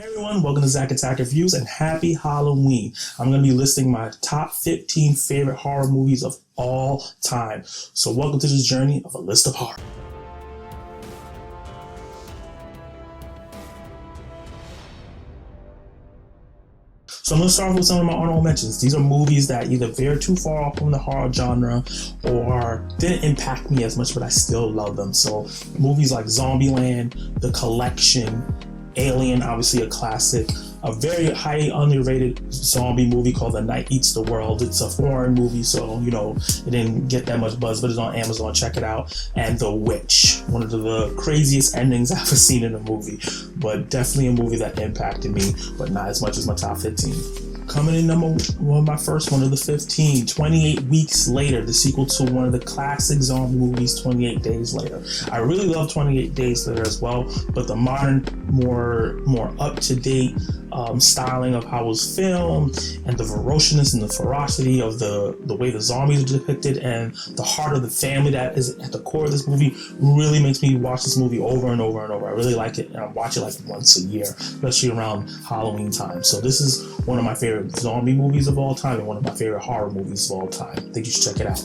Hey everyone, welcome to Zack Attack Reviews and happy Halloween. I'm going to be listing my top 15 favorite horror movies of all time. So welcome to this journey of a list of horror. So I'm going to start off with some of my honorable mentions. These are movies that either veered too far off from the horror genre or didn't impact me as much, but I still love them. So movies like Zombieland, The Collection, Alien, obviously a classic, a very highly underrated zombie movie called The Night Eats the World. It's a foreign movie, so it didn't get that much buzz, but it's on Amazon. Check it out. And The Witch, one of the craziest endings I've ever seen in a movie, but definitely a movie that impacted me, but not as much as my top 15. Coming in number one, my first one of the 15, 28 Weeks Later, the sequel to one of the classic zombie movies, 28 Days Later. I really love 28 Days Later as well, but the modern, more up-to-date styling of how it was filmed and the ferociousness and the ferocity of the way the zombies are depicted and the heart of the family that is at the core of this movie really makes me watch this movie over and over and over. I really like it, and I watch it like once a year, especially around Halloween time. So this is one of my favorite zombie movies of all time and one of my favorite horror movies of all time. I think you should check it out.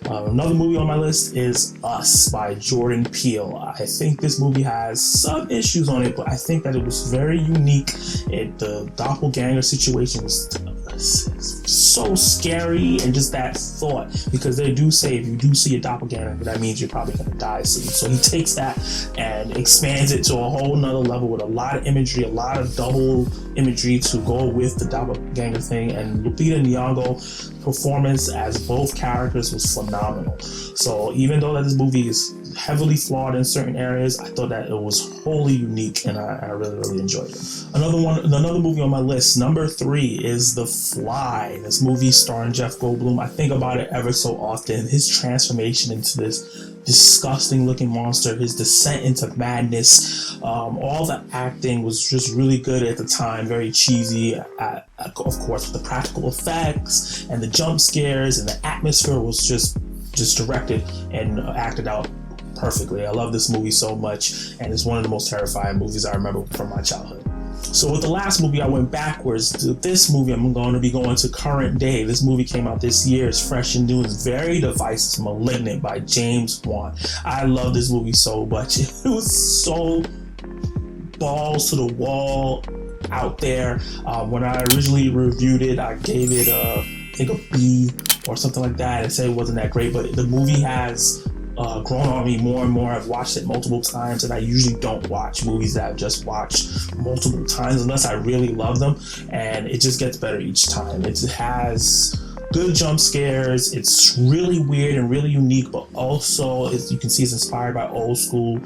Another movie on my list is Us by Jordan Peele. I think this movie has some issues on it, but I think that it was very unique. The doppelganger situation was so scary, and just that thought, because they do say if you do see a doppelganger, that means you're probably going to die soon. So he takes that and expands it to a whole nother level with a lot of imagery, a lot of double imagery to go with the doppelganger thing, and Lupita Nyong'o's performance as both characters was phenomenal. So even though that this movie is heavily flawed in certain areas, I thought that it was wholly unique, and I really enjoyed it. Another movie on my list, number 3, is The Fly. This movie starring Jeff Goldblum. I think about it ever so often. His transformation into this disgusting looking monster, his descent into madness, all the acting was just really good at the time, very cheesy, of course, with the practical effects and the jump scares, and the atmosphere was just directed and acted out perfectly. I love this movie so much, and it's one of the most terrifying movies I remember from my childhood. So with the last movie, I went backwards to this movie. I'm going to be going to current day. This movie came out this year. It's fresh and new. It's very divisive. Malignant by James Wan. I love this movie so much. It was so balls to the wall out there. When I originally reviewed it, I gave it I think a B or something like that, and said it wasn't that great, but the movie has grown on me more and more. I've watched it multiple times, and I usually don't watch movies that I've just watched multiple times unless I really love them, and it just gets better each time. It has good jump scares. It's really weird and really unique, but also, as you can see, it's inspired by old school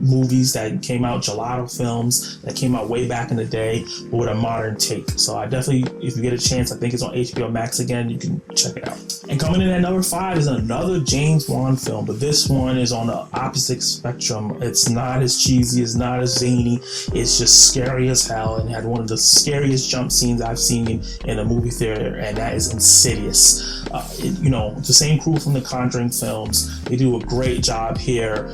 movies that came out, gelato films that came out way back in the day, but with a modern take. So I definitely, if you get a chance, I think it's on HBO Max again, you can check it out. And coming in at number 5 is another James Wan film, but this one is on the opposite spectrum. It's not as cheesy, it's not as zany, it's just scary as hell, and had one of the scariest jump scenes I've seen in a movie theater, and that is Insidious. The same crew from the Conjuring films, they do a great job here.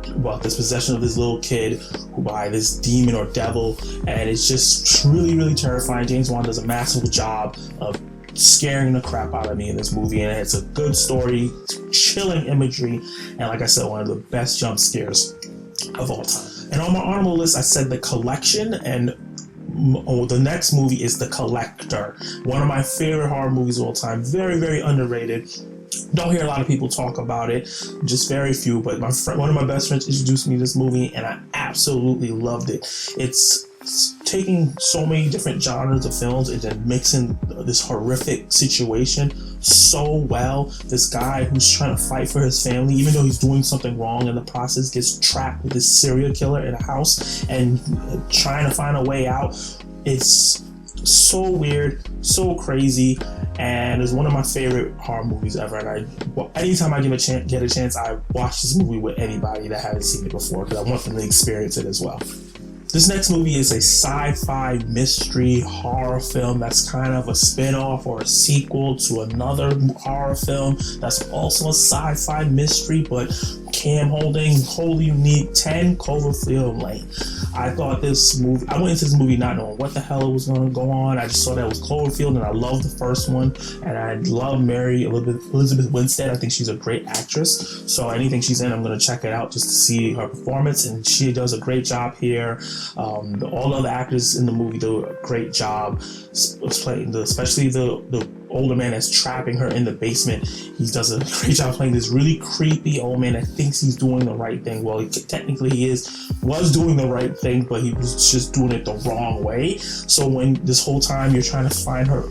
About this possession of this little kid by this demon or devil, and it's just really terrifying. James Wan does a massive job of scaring the crap out of me in this movie, and it's a good story, chilling imagery, and like I said, one of the best jump scares of all time. And on my honorable list, I said The Collection, and the next movie is The Collector, one of my favorite horror movies of all time. Very underrated. Don't hear a lot of people talk about it, just very few, but one of my best friends introduced me to this movie, and I absolutely loved it. It's taking so many different genres of films and then mixing this horrific situation so well. This guy who's trying to fight for his family, even though he's doing something wrong in the process, gets trapped with this serial killer in a house and trying to find a way out. It's so weird, so crazy, and it's one of my favorite horror movies ever. And anytime I get a chance, I watch this movie with anybody that hasn't seen it before, because I want them to experience it as well. This next movie is a sci-fi mystery horror film that's kind of a spin-off or a sequel to another horror film that's also a sci-fi mystery, but cam holding, wholly unique. 10 Cloverfield Lane. I thought this movie, I went into this movie not knowing what the hell it was going to go on. I just saw that it was Cloverfield, and I loved the first one, and I love Mary Elizabeth Winstead. I think she's a great actress, so anything she's in, I'm going to check it out just to see her performance, and she does a great job here. All the other actors in the movie do a great job playing, especially the older man that's trapping her in the basement. He does a great job playing this really creepy old man that thinks he's doing the right thing. Well, technically he was doing the right thing, but he was just doing it the wrong way. So when this whole time you're trying to find her,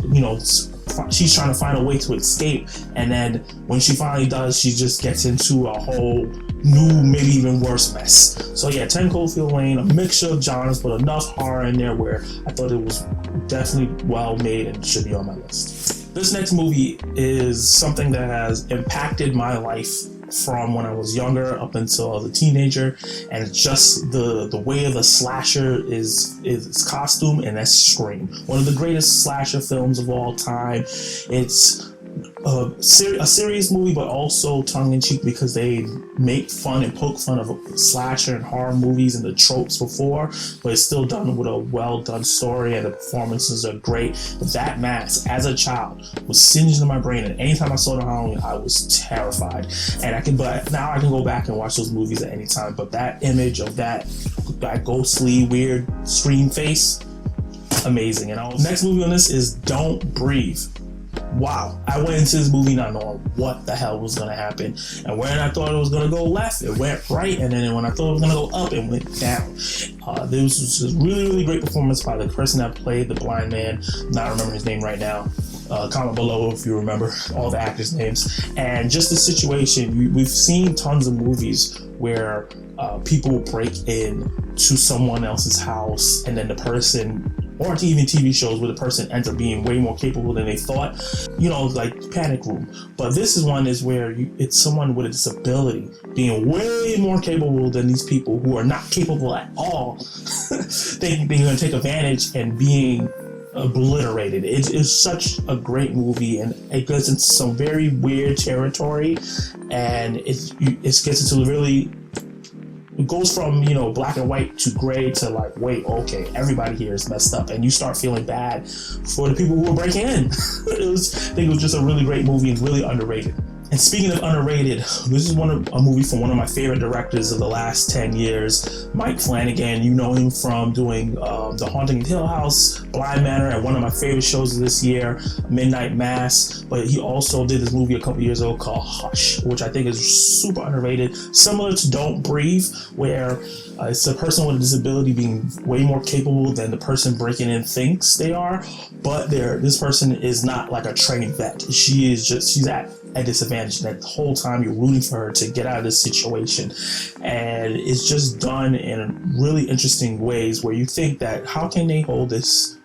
she's trying to find a way to escape, and then when she finally does, she just gets into a whole new, maybe even worse mess. So yeah, 10 Cloverfield Lane, a mixture of genres, but enough horror in there where I thought it was definitely well made and should be on my list. This next movie is something that has impacted my life from when I was younger up until I was a teenager, and it's just the way of the slasher is its costume, and that's Scream. One of the greatest slasher films of all time. It's a serious movie, but also tongue-in-cheek because they make fun and poke fun of slasher and horror movies and the tropes before, but it's still done with a well-done story, and the performances are great. But that mask, as a child, was singed in my brain, and anytime I saw it on Halloween, I was terrified. But now I can go back and watch those movies at any time. But that image of that ghostly, weird Scream face, amazing. And next movie on this is Don't Breathe. Wow, I went into this movie not knowing what the hell was going to happen, and when I thought it was going to go left, it went right, and then when I thought it was going to go up, it went down. This was just really great performance by the person that played the blind man. I'm not remembering his name right now. Comment below if you remember all the actors' names. And just the situation, we've seen tons of movies where people break in to someone else's house, and then the person, or even TV shows where the person ends up being way more capable than they thought, like Panic Room. But this is one where it's someone with a disability being way more capable than these people who are not capable at all. They're going to take advantage and being obliterated. It's such a great movie, and it goes into some very weird territory, and it gets into really, it goes from black and white to gray to like, wait, okay, everybody here is messed up, and you start feeling bad for the people who are breaking in. I think it was just a really great movie and really underrated. And speaking of underrated, this is a movie from one of my favorite directors of the last 10 years, Mike Flanagan. You know him from doing The Haunting of Hill House, Blind Manor, and one of my favorite shows of this year, Midnight Mass. But he also did this movie a couple years ago called Hush, which I think is super underrated, similar to Don't Breathe, where it's a person with a disability being way more capable than the person breaking in thinks they are, but this person is not like a trained vet. She's at a disadvantage, and that the whole time you're rooting for her to get out of this situation. And it's just done in really interesting ways where you think that how can they hold this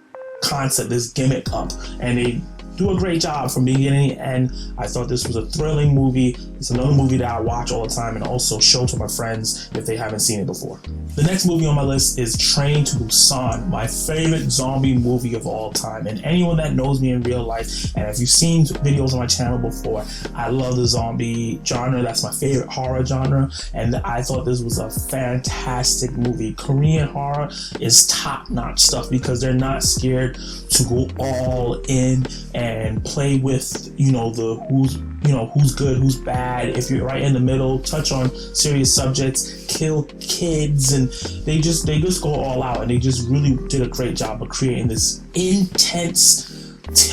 concept, this gimmick up, and they do a great job from beginning to end. I thought this was a thrilling movie. It's another movie that I watch all the time and also show to my friends if they haven't seen it before. The next movie on my list is Train to Busan, my favorite zombie movie of all time. And anyone that knows me in real life, and if you've seen videos on my channel before, I love the zombie genre. That's my favorite horror genre, and I thought this was a fantastic movie. Korean horror is top-notch stuff because they're not scared to go all in and play with who's good, who's bad. If you're right in the middle, touch on serious subjects, kill kids, and they just go all out, and they just really did a great job of creating this intense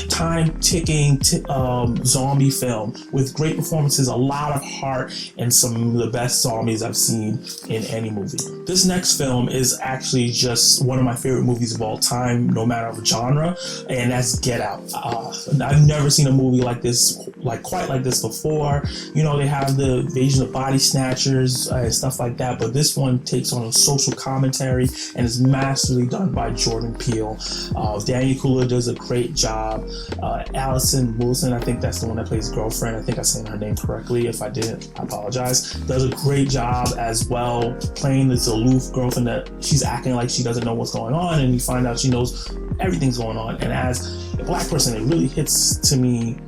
time-ticking zombie film with great performances, a lot of heart, and some of the best zombies I've seen in any movie. This next film is actually just one of my favorite movies of all time, no matter the genre, and that's Get Out. I've never seen a movie like this, quite like this before. They have the invasion of body snatchers and stuff like that, but this one takes on a social commentary and is masterfully done by Jordan Peele. Daniel Kaluuya does a great job. Allison Wilson, I think that's the one that plays girlfriend. I think I said her name correctly. If I didn't, I apologize. Does a great job as well, playing this aloof girlfriend that she's acting like she doesn't know what's going on, and you find out she knows everything's going on. And as a black person, it really hits to me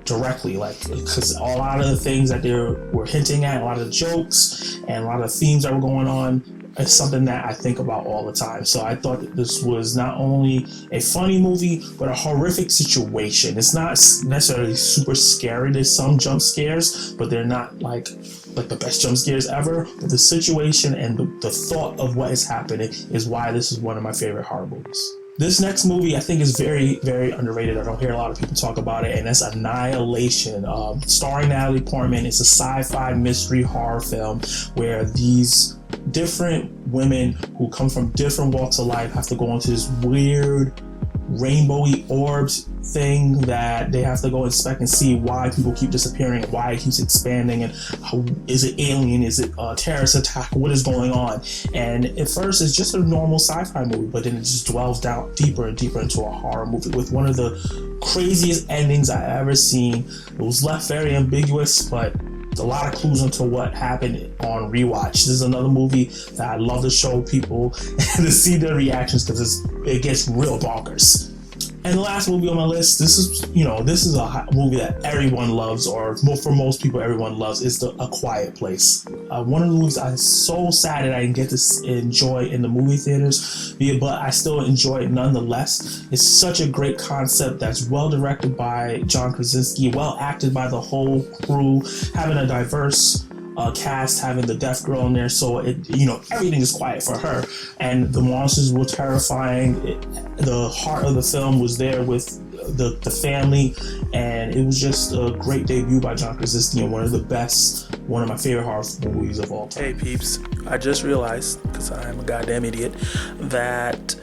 directly, like, because a lot of the things that they were hinting at, a lot of the jokes and a lot of the themes that were going on, is something that I think about all the time. So I thought that this was not only a funny movie, but a horrific situation. It's not necessarily super scary. There's some jump scares, but they're not like the best jump scares ever. But the situation and the thought of what is happening is why this is one of my favorite horror movies. This next movie I think is very, very underrated. I don't hear a lot of people talk about it, and that's Annihilation, starring Natalie Portman. It's a sci-fi mystery horror film where these different women who come from different walks of life have to go into this weird rainbowy orbs thing that they have to go inspect and see why people keep disappearing and why it keeps expanding, and how, is it alien, is it a terrorist attack, what is going on. And at first it's just a normal sci-fi movie, but then it just dwells down deeper and deeper into a horror movie with one of the craziest endings I've ever seen. It was left very ambiguous, but a lot of clues into what happened on rewatch. This is another movie that I love to show people and to see their reactions, because it gets real bonkers. And the last movie on my list, this is a movie that everyone loves, or for most people everyone loves, is A Quiet Place. One of the movies I'm so sad that I didn't get to enjoy in the movie theaters, but I still enjoy it nonetheless. It's such a great concept that's well directed by John Krasinski, well acted by the whole crew, having a diverse cast, having the deaf girl in there, so everything is quiet for her, and the monsters were terrifying. The heart of the film was there with the family, and it was just a great debut by John Krasinski, and one of my favorite horror movies of all time. Hey peeps, I just realized, because I'm a goddamn idiot, that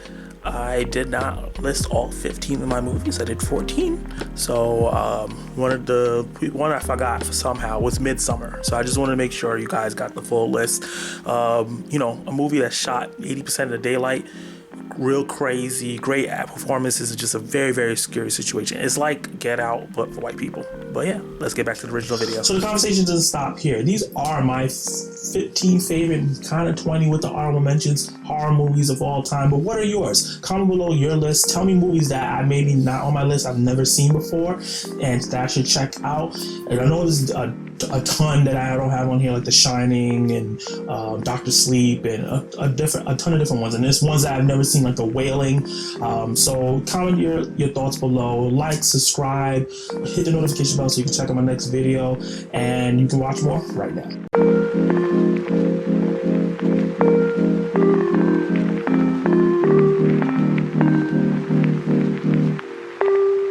I did not list all 15 of my movies. I did 14. So one I forgot somehow was Midsommar. So I just wanted to make sure you guys got the full list. A movie that shot 80% of the daylight. Real crazy, great performances. It's just a very, very scary situation. It's like Get Out, but for white people. But yeah, let's get back to the original video. So the conversation doesn't stop here. These are my 15 favorite, kind of 20 with the honorable mentions, horror movies of all time. But what are yours? Comment below your list. Tell me movies that I maybe not on my list, I've never seen before, and that I should check out. And I know there's a ton that I don't have on here, like The Shining and Dr. Sleep and a ton of different ones. And there's ones that I've never seen, like The Wailing. So comment your thoughts below. Like, subscribe, hit the notification bell so you can check out my next video, and you can watch more right now.